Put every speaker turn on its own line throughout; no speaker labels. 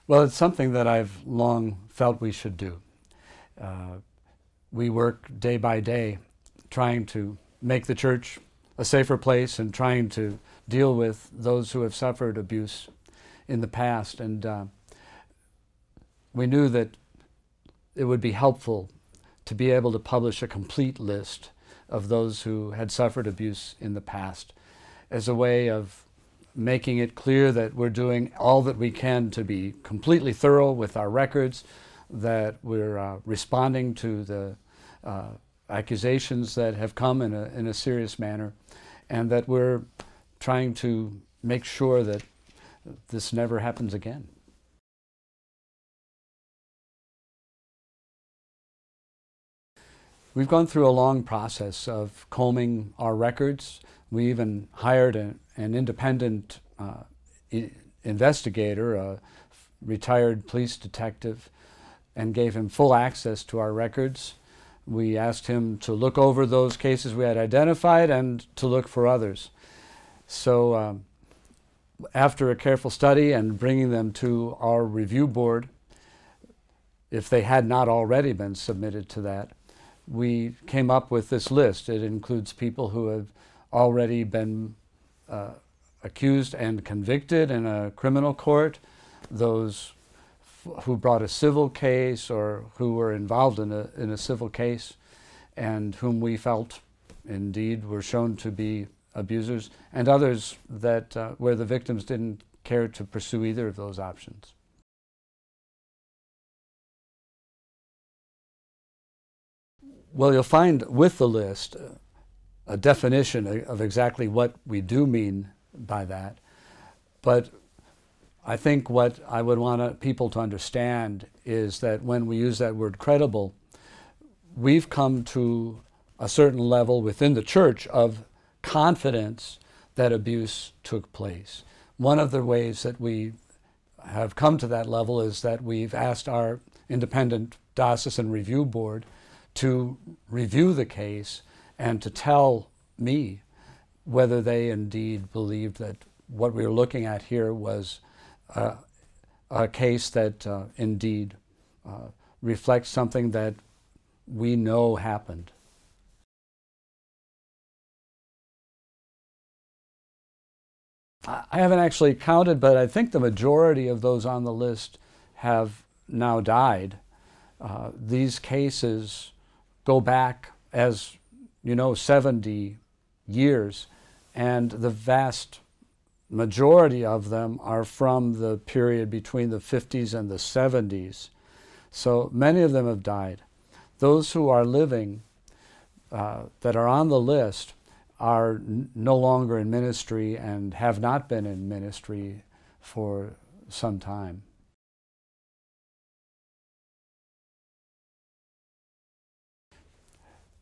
Well, it's something that I've long felt we should do. We work day by day trying to make the church a safer place and trying to deal with those who have suffered abuse in the past. And we knew that it would be helpful to be able to publish a complete list of those who had suffered abuse in the past as a way of making it clear that we're doing all that we can to be completely thorough with our records, that we're responding to the accusations that have come in a serious manner, and that we're trying to make sure that this never happens again. We've gone through a long process of combing our records. We even hired an independent investigator, a retired police detective, and gave him full access to our records. We asked him to look over those cases we had identified and to look for others. So after a careful study and bringing them to our review board, if they had not already been submitted to that, we came up with this list. It includes people who have already been accused and convicted in a criminal court, those who brought a civil case or who were involved in a civil case and whom we felt indeed were shown to be abusers, and others that where the victims didn't care to pursue either of those options. Well, you'll find with the list a definition of exactly what we do mean by that. But I think what I would want people to understand is that when we use that word credible, we've come to a certain level within the church of confidence that abuse took place. One of the ways that we have come to that level is that we've asked our independent diocesan review board to review the case and to tell me whether they indeed believed that what we were looking at here was a case that indeed reflects something that we know happened. I haven't actually counted, but I think the majority of those on the list have now died. These cases go back, as you know, 70 years, and the vast majority of them are from the period between the 50s and the 70s. So many of them have died. Those who are living that are on the list are no longer in ministry and have not been in ministry for some time.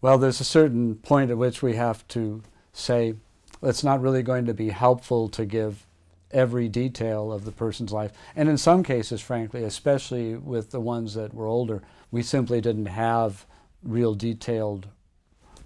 Well, there's a certain point at which we have to say, it's not really going to be helpful to give every detail of the person's life. And in some cases, frankly, especially with the ones that were older, we simply didn't have real detailed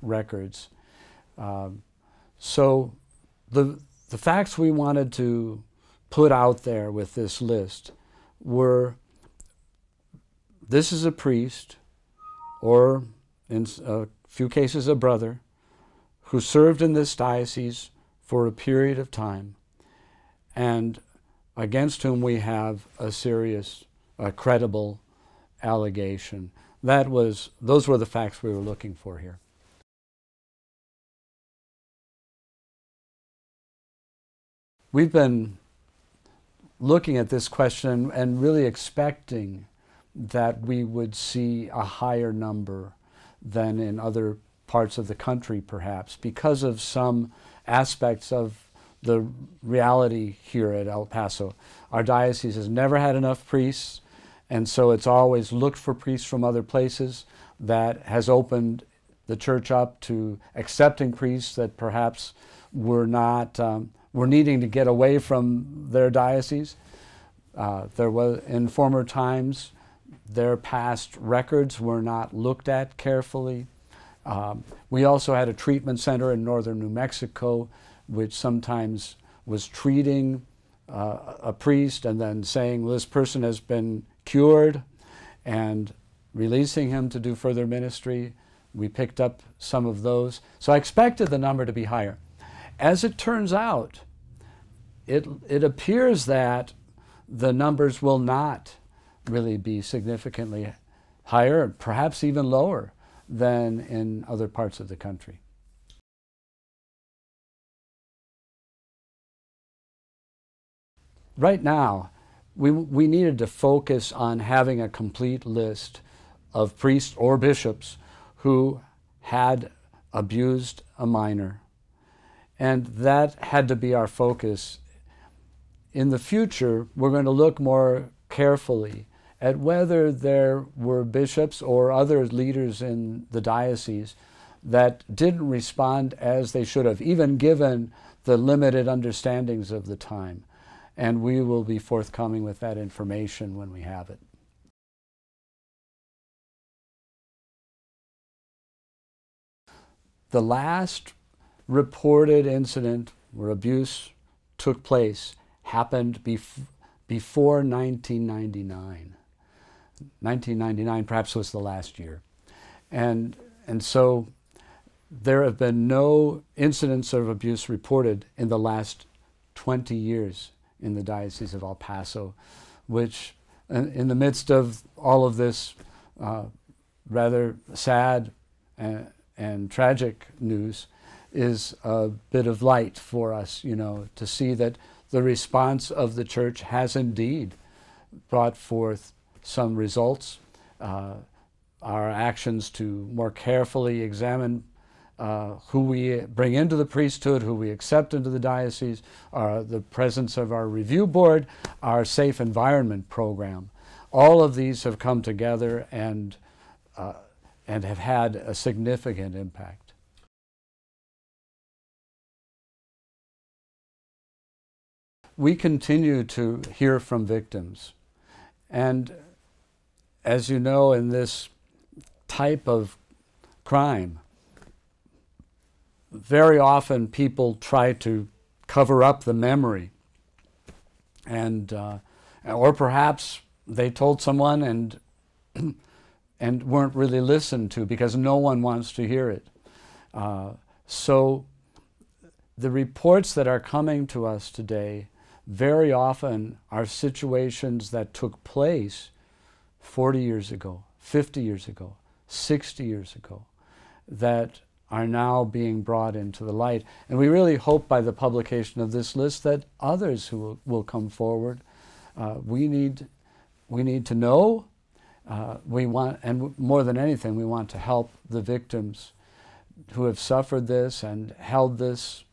records. So the facts we wanted to put out there with this list were, this is a priest, or in a few cases a brother, who served in this diocese for a period of time and against whom we have a serious, credible allegation. Those were the facts we were looking for here. We've been looking at this question and really expecting that we would see a higher number than in other parts of the country, perhaps, because of some aspects of the reality here at El Paso. Our diocese has never had enough priests, and so it's always looked for priests from other places. That has opened the church up to accepting priests that perhaps were not, were needing to get away from their diocese. There was, in former times, their past records were not looked at carefully. We also had a treatment center in northern New Mexico, which sometimes was treating a priest and then saying, well, this person has been cured, and releasing him to do further ministry. We picked up some of those. So I expected the number to be higher. As it turns out, it appears that the numbers will not really be significantly higher, perhaps even lower than in other parts of the country. Right now, we needed to focus on having a complete list of priests or bishops who had abused a minor. And that had to be our focus. In the future, we're going to look more carefully at whether there were bishops or other leaders in the diocese that didn't respond as they should have, even given the limited understandings of the time. And we will be forthcoming with that information when we have it. The last reported incident where abuse took place happened before 1999. 1999 perhaps was the last year. And so there have been no incidents of abuse reported in the last 20 years in the Diocese of El Paso, which in the midst of all of this rather sad and tragic news is a bit of light for us, to see that the response of the Church has indeed brought forth some results. Our actions to more carefully examine who we bring into the priesthood, who we accept into the diocese, the presence of our review board, our safe environment program. All of these have come together and have had a significant impact. We continue to hear from victims. And as you know, in this type of crime, very often people try to cover up the memory, and or perhaps they told someone and weren't really listened to because no one wants to hear it. So the reports that are coming to us today very often are situations that took place 40 years ago, 50 years ago, 60 years ago, that are now being brought into the light. And we really hope by the publication of this list that others who will come forward. We need to know, we want, and more than anything, we want to help the victims who have suffered this and held this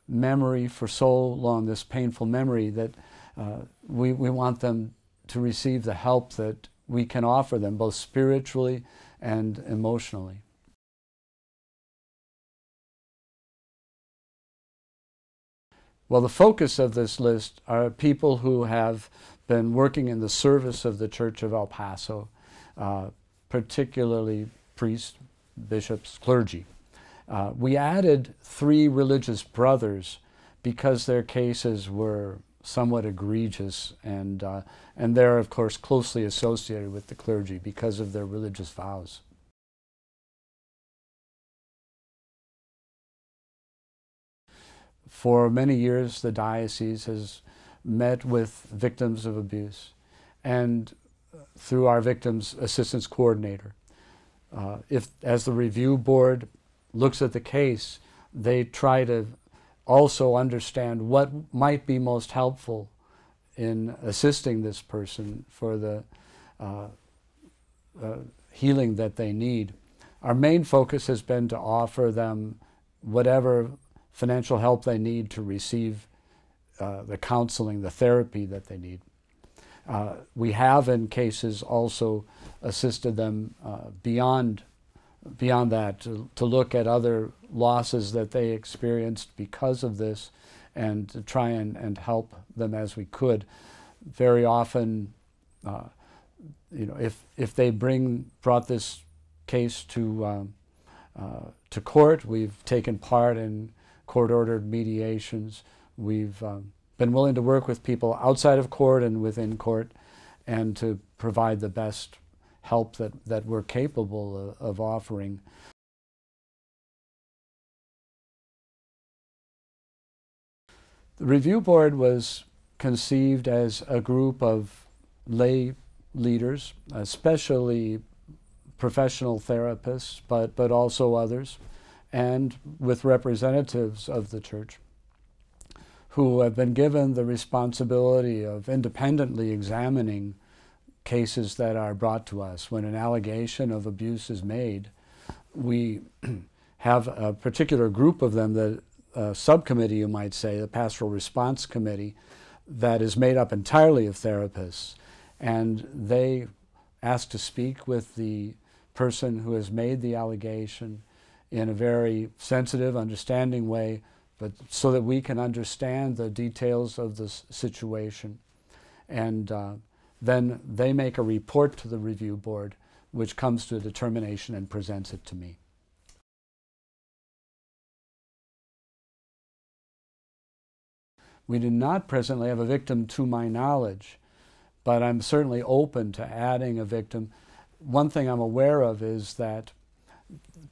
memory for so long, this painful memory, that we want them to receive the help that we can offer them, both spiritually and emotionally. Well, the focus of this list are people who have been working in the service of the Church of El Paso, particularly priests, bishops, clergy. We added 3 religious brothers because their cases were somewhat egregious, and they're, of course, closely associated with the clergy because of their religious vows. For many years, the diocese has met with victims of abuse, and through our Victims Assistance Coordinator, as the review board looks at the case, they try to also understand what might be most helpful in assisting this person for the healing that they need. Our main focus has been to offer them whatever financial help they need to receive the counseling, the therapy that they need. We have in cases also assisted them beyond that to look at other losses that they experienced because of this, and to try and help them as we could. Very often, if they brought this case to court, we've taken part in court-ordered mediations. We've been willing to work with people outside of court and within court, and to provide the best help that we're capable of offering. The review board was conceived as a group of lay leaders, especially professional therapists, but also others, and with representatives of the church, who have been given the responsibility of independently examining cases that are brought to us. When an allegation of abuse is made, we have a particular group of them, the subcommittee, you might say, the Pastoral Response Committee, that is made up entirely of therapists, and they ask to speak with the person who has made the allegation in a very sensitive, understanding way, but so that we can understand the details of the situation. And then they make a report to the review board, which comes to a determination and presents it to me. We do not presently have a victim to my knowledge, but I'm certainly open to adding a victim. One thing I'm aware of is that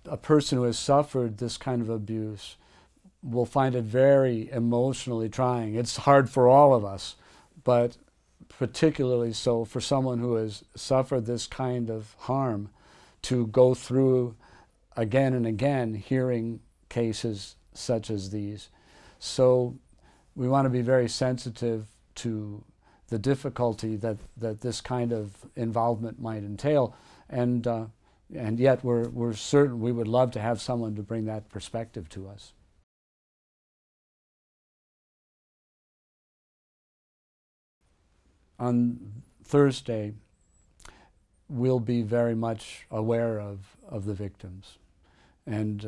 a person who has suffered this kind of abuse will find it very emotionally trying. It's hard for all of us, but particularly so for someone who has suffered this kind of harm, to go through again and again hearing cases such as these. So we want to be very sensitive to the difficulty that this kind of involvement might entail, and yet we're certain we would love to have someone to bring that perspective to us. On Thursday, we'll be very much aware of the victims, and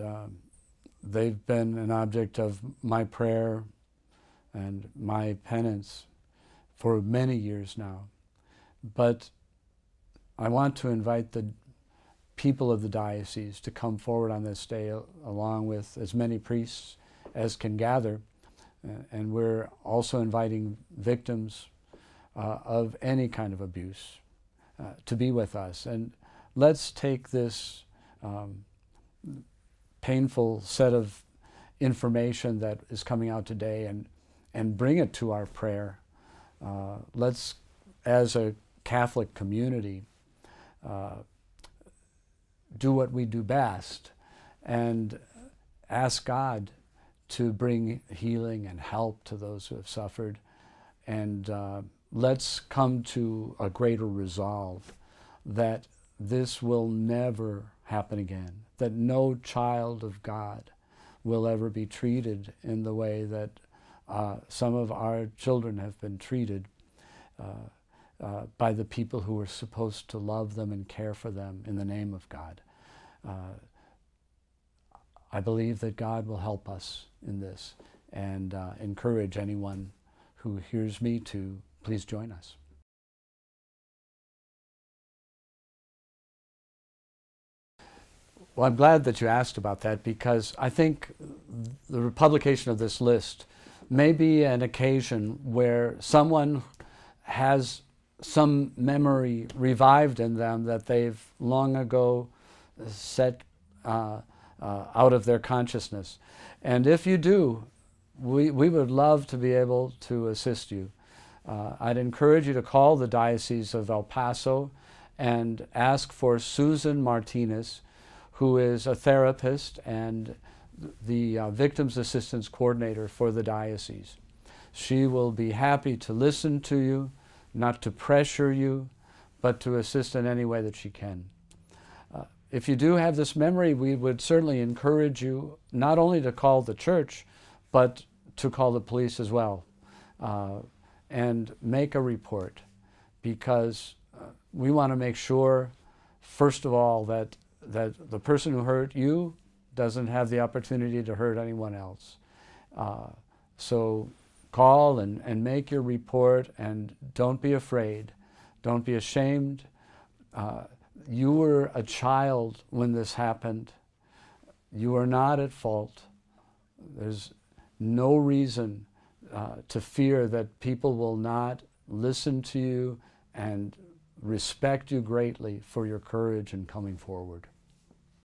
they've been an object of my prayer and my penance for many years now. But I want to invite the people of the diocese to come forward on this day, along with as many priests as can gather, and we're also inviting victims of any kind of abuse to be with us. And let's take this painful set of information that is coming out today and bring it to our prayer. Let's, as a Catholic community, do what we do best and ask God to bring healing and help to those who have suffered. And let's come to a greater resolve that this will never happen again, that no child of God will ever be treated in the way that some of our children have been treated by the people who are supposed to love them and care for them in the name of God. I believe that God will help us in this, and encourage anyone who hears me to please join us. Well, I'm glad that you asked about that, because I think the publication of this list may be an occasion where someone has some memory revived in them that they've long ago set out of their consciousness. And if you do, we would love to be able to assist you. I'd encourage you to call the Diocese of El Paso and ask for Susan Martinez, who is a therapist and the Victims Assistance Coordinator for the diocese. She will be happy to listen to you, not to pressure you, but to assist in any way that she can. If you do have this memory, we would certainly encourage you not only to call the church, but to call the police as well, and make a report, because we want to make sure, first of all, that the person who hurt you doesn't have the opportunity to hurt anyone else. So call and make your report, and don't be afraid. Don't be ashamed. You were a child when this happened. You are not at fault. There's no reason to fear that people will not listen to you and respect you greatly for your courage in coming forward.